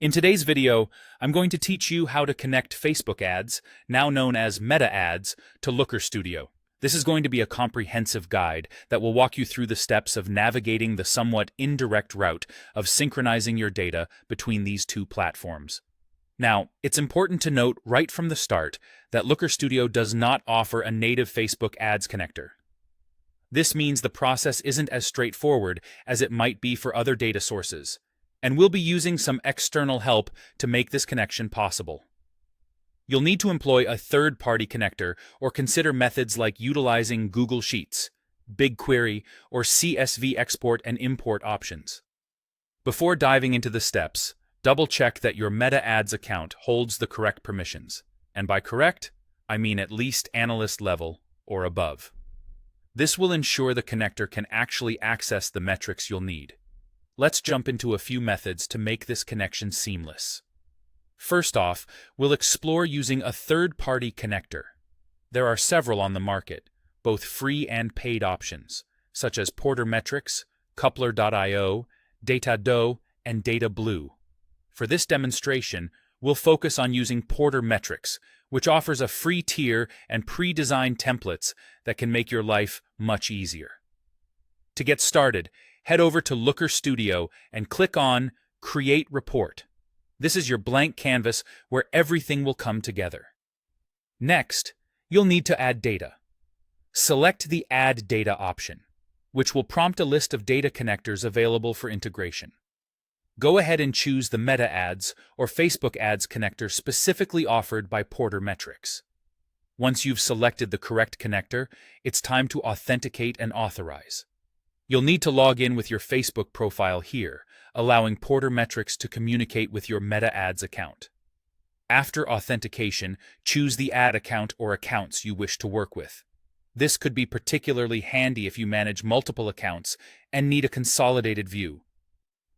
In today's video, I'm going to teach you how to connect Facebook ads, now known as Meta ads, to Looker Studio. This is going to be a comprehensive guide that will walk you through the steps of navigating the somewhat indirect route of synchronizing your data between these two platforms. Now, it's important to note right from the start that Looker Studio does not offer a native Facebook ads connector. This means the process isn't as straightforward as it might be for other data sources, and we'll be using some external help to make this connection possible. You'll need to employ a third-party connector or consider methods like utilizing Google Sheets, BigQuery, or CSV export and import options. Before diving into the steps, double-check that your Meta Ads account holds the correct permissions. And by correct, I mean at least analyst level or above. This will ensure the connector can actually access the metrics you'll need. Let's jump into a few methods to make this connection seamless. First off, we'll explore using a third-party connector. There are several on the market, both free and paid options, such as Portermetrics, Coupler.io, Datado, and DataBlue. For this demonstration, we'll focus on using Portermetrics, which offers a free tier and pre-designed templates that can make your life much easier. To get started, head over to Looker Studio and click on Create Report. This is your blank canvas where everything will come together. Next, you'll need to add data. Select the Add Data option, which will prompt a list of data connectors available for integration. Go ahead and choose the Meta Ads or Facebook Ads connector specifically offered by Portermetrics. Once you've selected the correct connector, it's time to authenticate and authorize. You'll need to log in with your Facebook profile here, allowing Portermetrics to communicate with your Meta Ads account. After authentication, choose the ad account or accounts you wish to work with. This could be particularly handy if you manage multiple accounts and need a consolidated view.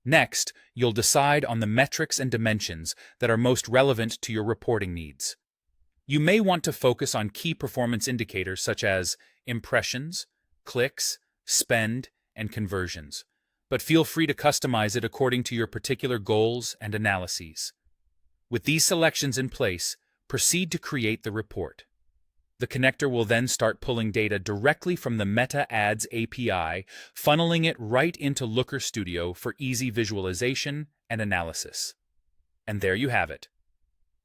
Next, you'll decide on the metrics and dimensions that are most relevant to your reporting needs. You may want to focus on key performance indicators such as impressions, clicks, spend, and conversions, but feel free to customize it according to your particular goals and analyses. With these selections in place, proceed to create the report. The connector will then start pulling data directly from the Meta Ads API, funneling it right into Looker Studio for easy visualization and analysis. And there you have it.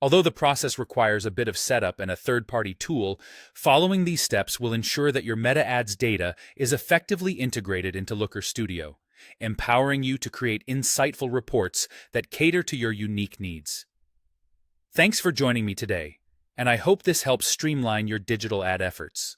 Although the process requires a bit of setup and a third-party tool, following these steps will ensure that your Meta Ads data is effectively integrated into Looker Studio, empowering you to create insightful reports that cater to your unique needs. Thanks for joining me today, and I hope this helps streamline your digital ad efforts.